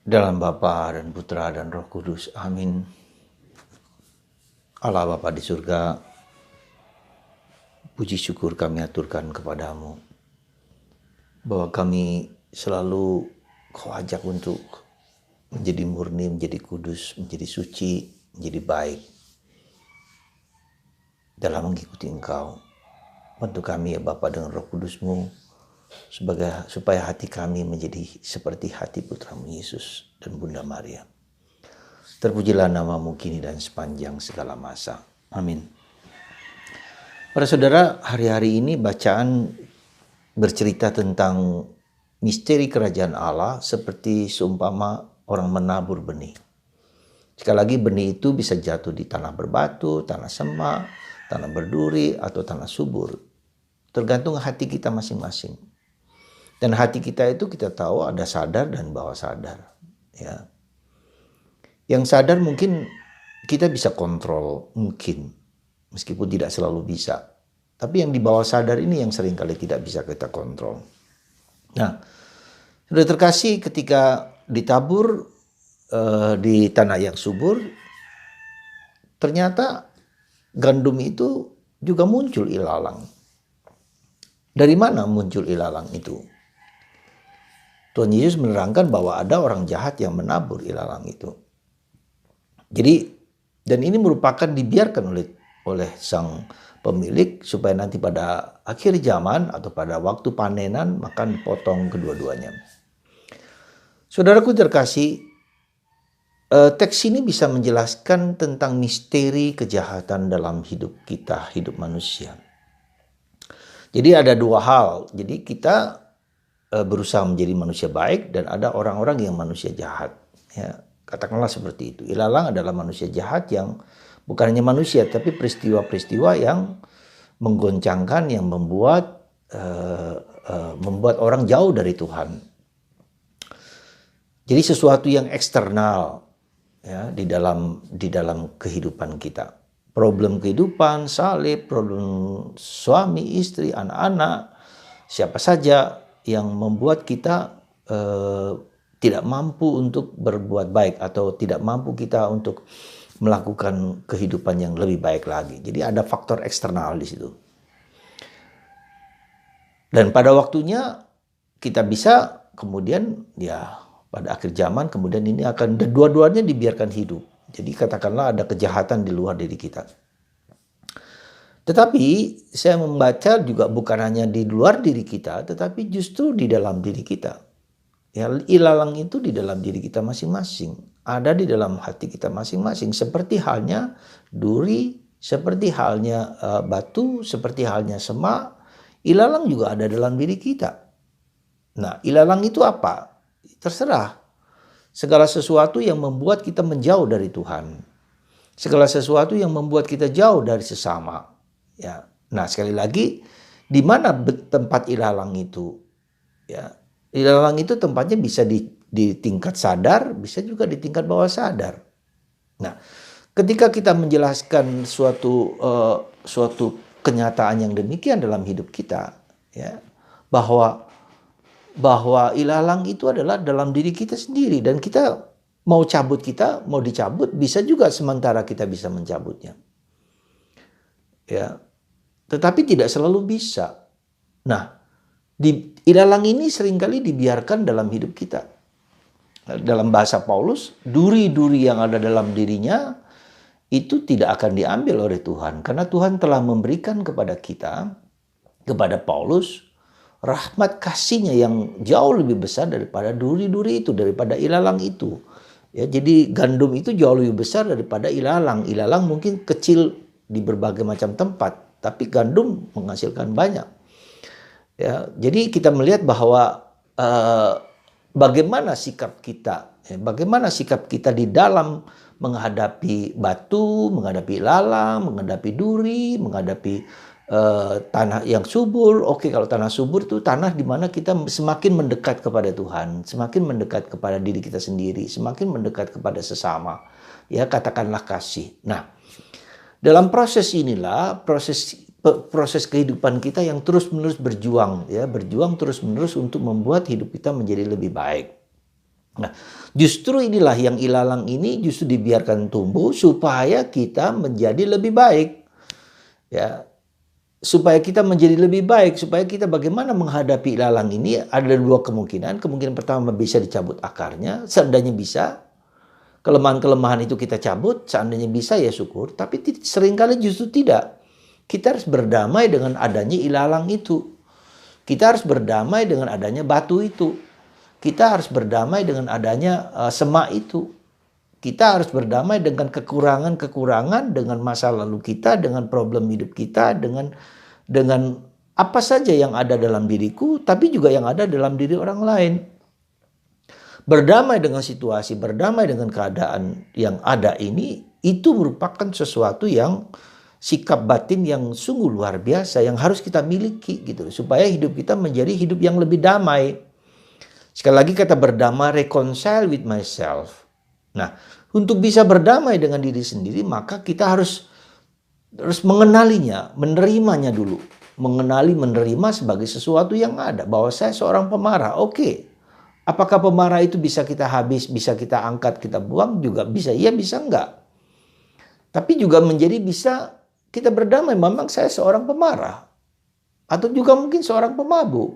Dalam Bapa dan Putra dan Roh Kudus. Amin. Allah Bapa di surga, puji syukur kami aturkan kepadamu, bahwa kami selalu Kau ajak untuk menjadi murni, menjadi kudus, menjadi suci, menjadi baik dalam mengikuti Engkau. Bantu kami ya Bapa dengan Roh Kudus-Mu, supaya hati kami menjadi seperti hati Putra-Mu Yesus dan Bunda Maria. Terpujilah nama-Mu kini dan sepanjang segala masa. Amin. Para saudara, hari-hari ini bacaan bercerita tentang misteri kerajaan Allah seperti seumpama orang menabur benih. Sekali lagi, benih itu bisa jatuh di tanah berbatu, tanah semak, tanah berduri, atau tanah subur. Tergantung hati kita masing-masing. Dan hati kita itu kita tahu ada sadar dan bawah sadar. Ya. Yang sadar mungkin kita bisa kontrol, mungkin. Meskipun tidak selalu bisa. Tapi yang di bawah sadar ini yang seringkali tidak bisa kita kontrol. Nah, sudah terkasih ketika ditabur di tanah yang subur, ternyata gandum itu juga muncul ilalang. Dari mana muncul ilalang itu? Tuhan Yesus menerangkan bahwa ada orang jahat yang menabur ilalang itu. Jadi, dan ini merupakan dibiarkan oleh sang pemilik supaya nanti pada akhir zaman atau pada waktu panenan maka dipotong kedua-duanya. Saudaraku terkasih, teks ini bisa menjelaskan tentang misteri kejahatan dalam hidup kita, hidup manusia. Jadi ada dua hal. Jadi kita berusaha menjadi manusia baik dan ada orang-orang yang manusia jahat. Ya, katakanlah seperti itu. Ilalang adalah manusia jahat yang bukan hanya manusia, tapi peristiwa-peristiwa yang menggoncangkan, yang membuat orang jauh dari Tuhan. Jadi sesuatu yang eksternal ya di dalam kehidupan kita. Problem kehidupan, salib, problem suami, istri, anak-anak, siapa saja yang membuat kita tidak mampu untuk berbuat baik atau tidak mampu kita untuk melakukan kehidupan yang lebih baik lagi. Jadi ada faktor eksternal di situ. Dan pada waktunya kita bisa kemudian ya pada akhir zaman kemudian ini akan dua-duanya dibiarkan hidup. Jadi katakanlah ada kejahatan di luar diri kita. Tetapi saya membaca juga bukan hanya di luar diri kita, tetapi justru di dalam diri kita. Ya, ilalang itu di dalam diri kita masing-masing. Ada di dalam hati kita masing-masing. Seperti halnya duri, seperti halnya batu, seperti halnya semak. Ilalang juga ada dalam diri kita. Nah, ilalang itu apa? Terserah. Segala sesuatu yang membuat kita menjauh dari Tuhan. Segala sesuatu yang membuat kita jauh dari sesama. Ya. Nah, sekali lagi, di mana tempat ilalang itu? Ya. Ilalang itu tempatnya bisa di tingkat sadar, bisa juga di tingkat bawah sadar. Nah, ketika kita menjelaskan suatu kenyataan yang demikian dalam hidup kita, ya, bahwa ilalang itu adalah dalam diri kita sendiri dan kita mau cabut, kita mau dicabut, bisa juga sementara kita bisa mencabutnya. Ya. Tetapi tidak selalu bisa. Nah, ilalang ini seringkali dibiarkan dalam hidup kita. Dalam bahasa Paulus, duri-duri yang ada dalam dirinya itu tidak akan diambil oleh Tuhan. Karena Tuhan telah memberikan kepada kita, kepada Paulus, rahmat kasih-Nya yang jauh lebih besar daripada duri-duri itu, daripada ilalang itu. Ya, jadi gandum itu jauh lebih besar daripada ilalang. Ilalang mungkin kecil di berbagai macam tempat, tapi gandum menghasilkan banyak. Ya, jadi kita melihat bahwa bagaimana sikap kita, bagaimana sikap kita di dalam menghadapi batu, menghadapi ilalang, menghadapi duri, menghadapi tanah yang subur. Oke, kalau tanah subur itu tanah di mana kita semakin mendekat kepada Tuhan, semakin mendekat kepada diri kita sendiri, semakin mendekat kepada sesama. Ya, katakanlah kasih. Nah, dalam proses inilah proses kehidupan kita yang terus-menerus berjuang, ya, berjuang terus-menerus untuk membuat hidup kita menjadi lebih baik. Nah, justru inilah yang ilalang ini justru dibiarkan tumbuh supaya kita menjadi lebih baik. Ya, supaya kita menjadi lebih baik, supaya kita bagaimana menghadapi ilalang ini ada dua kemungkinan. Kemungkinan pertama bisa dicabut akarnya, seandainya bisa. Kelemahan-kelemahan itu kita cabut, seandainya bisa ya syukur. Tapi seringkali justru tidak. Kita harus berdamai dengan adanya ilalang itu. Kita harus berdamai dengan adanya batu itu. Kita harus berdamai dengan adanya semak itu. Kita harus berdamai dengan kekurangan-kekurangan, dengan masa lalu kita, dengan problem hidup kita, dengan apa saja yang ada dalam diriku, tapi juga yang ada dalam diri orang lain. Berdamai dengan situasi, berdamai dengan keadaan yang ada ini, itu merupakan sesuatu yang sikap batin yang sungguh luar biasa, yang harus kita miliki gitu, supaya hidup kita menjadi hidup yang lebih damai. Sekali lagi kata berdamai, reconcile with myself. Nah, untuk bisa berdamai dengan diri sendiri, maka kita harus mengenalinya, menerimanya dulu. Menerima sebagai sesuatu yang ada. Bahwa saya seorang pemarah, oke. Apakah pemarah itu bisa kita habis, bisa kita angkat, kita buang? Juga bisa, iya bisa enggak. Tapi juga menjadi bisa kita berdamai, memang saya seorang pemarah. Atau juga mungkin seorang pemabuk.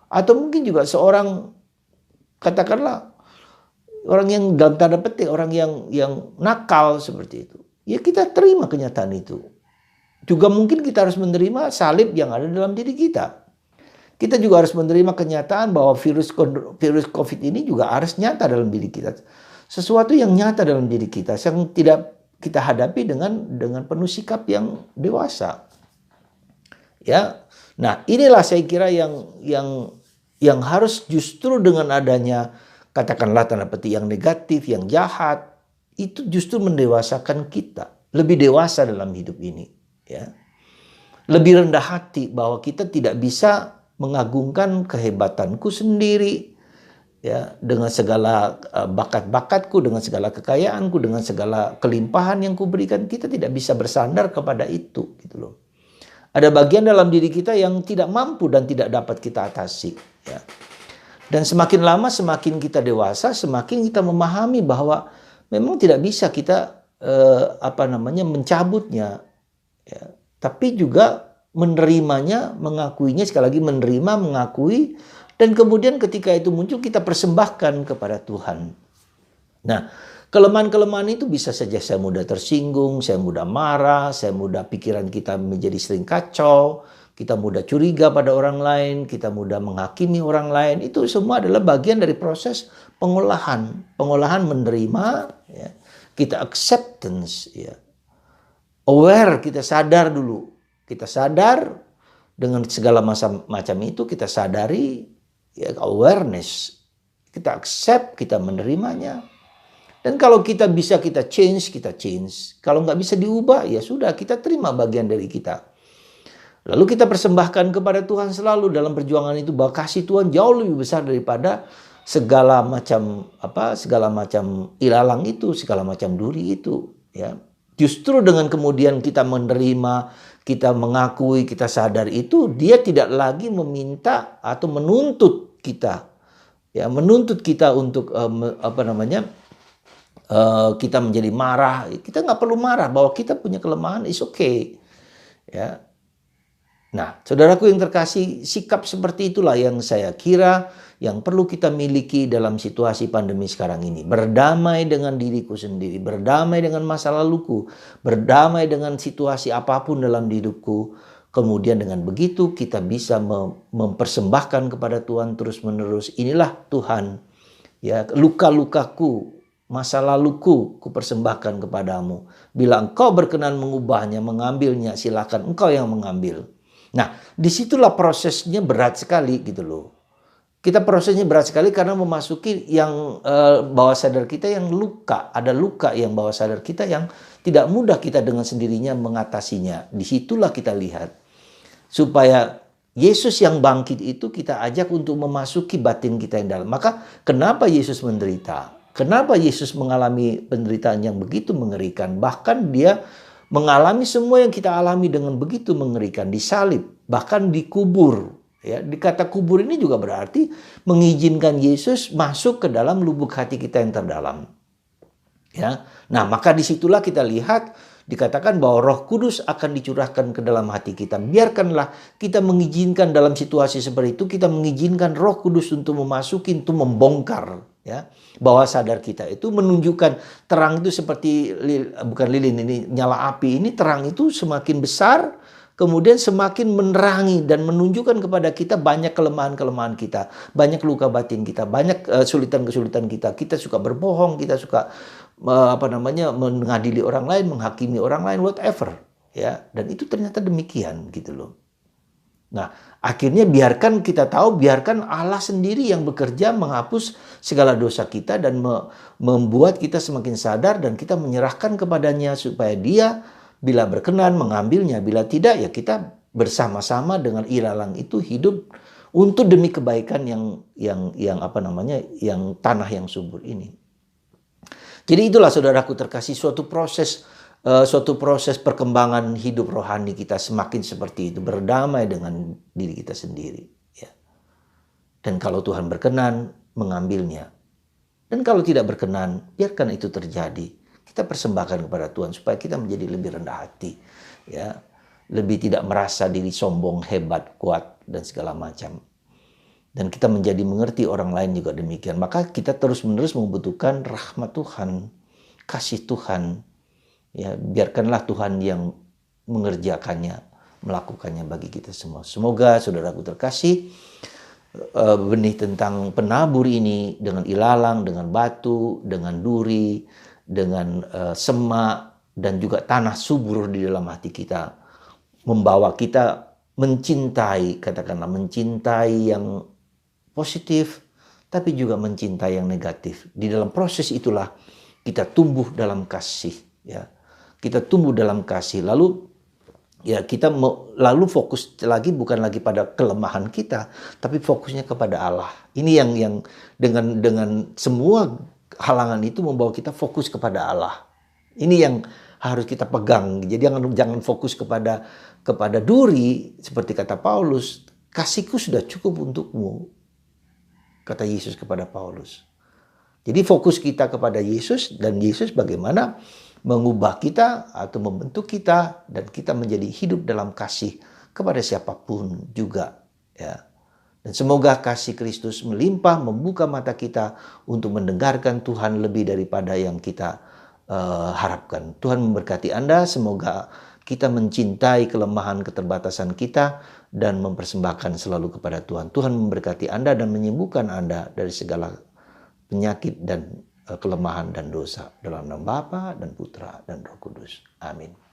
Atau mungkin juga seorang, katakanlah orang yang dalam tanda petik, orang yang nakal seperti itu. Ya kita terima kenyataan itu. Juga mungkin kita harus menerima salib yang ada dalam diri kita. Kita juga harus menerima kenyataan bahwa virus COVID ini juga harus nyata dalam diri kita. Sesuatu yang nyata dalam diri kita, yang tidak kita hadapi dengan penuh sikap yang dewasa. Ya. Nah, inilah saya kira yang harus justru dengan adanya katakanlah tanda petik yang negatif, yang jahat, itu justru mendewasakan kita. Lebih dewasa dalam hidup ini. Ya. Lebih rendah hati bahwa kita tidak bisa mengagungkan kehebatanku sendiri. Ya, dengan segala bakat-bakatku, dengan segala kekayaanku, dengan segala kelimpahan yang kuberikan, kita tidak bisa bersandar kepada itu. Gitu loh. Ada bagian dalam diri kita yang tidak mampu dan tidak dapat kita atasi. Ya. Dan semakin lama semakin kita dewasa, semakin kita memahami bahwa memang tidak bisa kita mencabutnya, ya. Tapi juga menerimanya, mengakuinya, sekali lagi menerima, mengakui, dan kemudian ketika itu muncul kita persembahkan kepada Tuhan. Nah, kelemahan-kelemahan itu bisa saja saya mudah tersinggung, saya mudah marah, saya mudah pikiran kita menjadi sering kacau. Kita mudah curiga pada orang lain, kita mudah menghakimi orang lain. Itu semua adalah bagian dari proses pengolahan. Pengolahan menerima, ya. Kita acceptance, ya. Aware, kita sadar dulu. Kita sadar dengan segala macam itu, kita sadari, ya, awareness. Kita accept, kita menerimanya. Dan kalau kita bisa kita change, kita change. Kalau nggak bisa diubah, ya sudah, kita terima bagian dari kita. Lalu kita persembahkan kepada Tuhan selalu dalam perjuangan itu, bahwa kasih Tuhan jauh lebih besar daripada segala macam ilalang itu, segala macam duri itu, ya. Justru dengan kemudian kita menerima, kita mengakui, kita sadar itu, dia tidak lagi meminta atau menuntut kita, ya, menuntut kita untuk kita menjadi marah. Kita nggak perlu marah, bahwa kita punya kelemahan, is okay, ya. Nah, saudaraku yang terkasih, sikap seperti itulah yang saya kira yang perlu kita miliki dalam situasi pandemi sekarang ini. Berdamai dengan diriku sendiri, berdamai dengan masa laluku, berdamai dengan situasi apapun dalam hidupku. Kemudian dengan begitu kita bisa mempersembahkan kepada Tuhan terus-menerus. Inilah Tuhan, ya, luka-lukaku, masa laluku kupersembahkan kepadamu. Bila engkau berkenan mengubahnya, mengambilnya, silakan engkau yang mengambil. Nah, disitulah prosesnya berat sekali gitu loh. Kita prosesnya berat sekali karena memasuki yang bawah sadar kita yang luka. Ada luka yang bawah sadar kita yang tidak mudah kita dengan sendirinya mengatasinya. Disitulah kita lihat. Supaya Yesus yang bangkit itu kita ajak untuk memasuki batin kita yang dalam. Maka kenapa Yesus menderita? Kenapa Yesus mengalami penderitaan yang begitu mengerikan? Bahkan dia mengalami semua yang kita alami dengan begitu mengerikan, disalib, bahkan dikubur, Ya, di kata kubur ini juga berarti mengizinkan Yesus masuk ke dalam lubuk hati kita yang terdalam. Ya, nah maka disitulah kita lihat dikatakan bahwa Roh Kudus akan dicurahkan ke dalam hati kita. Biarkanlah kita mengizinkan dalam situasi seperti itu, kita mengizinkan Roh Kudus untuk memasuki, untuk membongkar, ya, bawah sadar kita itu menunjukkan terang itu seperti bukan lilin ini, nyala api ini, terang itu semakin besar. Kemudian semakin menerangi dan menunjukkan kepada kita banyak kelemahan-kelemahan kita, banyak luka batin kita, banyak kesulitan-kesulitan kita. Kita suka berbohong, kita suka mengadili orang lain, menghakimi orang lain, whatever, ya. Dan itu ternyata demikian gitu loh. Nah, akhirnya biarkan kita tahu, biarkan Allah sendiri yang bekerja menghapus segala dosa kita dan membuat kita semakin sadar, dan kita menyerahkan kepadanya supaya Dia bila berkenan mengambilnya, bila tidak ya kita bersama-sama dengan ilalang itu hidup untuk demi kebaikan yang tanah yang subur ini. Jadi itulah saudaraku terkasih, suatu proses perkembangan hidup rohani kita semakin seperti itu, berdamai dengan diri kita sendiri, ya. Dan kalau Tuhan berkenan mengambilnya, dan kalau tidak berkenan biarkan itu terjadi. Kita persembahkan kepada Tuhan supaya kita menjadi lebih rendah hati, ya, lebih tidak merasa diri sombong, hebat, kuat dan segala macam. Dan kita menjadi mengerti orang lain juga demikian. Maka kita terus-menerus membutuhkan rahmat Tuhan, kasih Tuhan. Ya, biarkanlah Tuhan yang mengerjakannya, melakukannya bagi kita semua. Semoga saudaraku terkasih, benih tentang penabur ini dengan ilalang, dengan batu, dengan duri, dengan semak, dan juga tanah subur di dalam hati kita, membawa kita mencintai, katakanlah mencintai yang positif, tapi juga mencintai yang negatif. Di dalam proses itulah kita tumbuh dalam kasih, ya. Kita tumbuh dalam kasih. Lalu ya kita lalu fokus lagi bukan lagi pada kelemahan kita, tapi fokusnya kepada Allah. Ini yang dengan semua halangan itu membawa kita fokus kepada Allah. Ini yang harus kita pegang. Jadi jangan fokus kepada duri, seperti kata Paulus, kasihku sudah cukup untukmu, kata Yesus kepada Paulus. Jadi fokus kita kepada Yesus, dan Yesus bagaimana mengubah kita atau membentuk kita, dan kita menjadi hidup dalam kasih kepada siapapun juga, ya. Dan semoga kasih Kristus melimpah, membuka mata kita untuk mendengarkan Tuhan lebih daripada yang kita harapkan. Tuhan memberkati Anda, semoga kita mencintai kelemahan keterbatasan kita dan mempersembahkan selalu kepada Tuhan. Tuhan memberkati Anda dan menyembuhkan Anda dari segala penyakit dan kelemahan dan dosa. Dalam nama Bapa dan Putra dan Roh Kudus. Amin.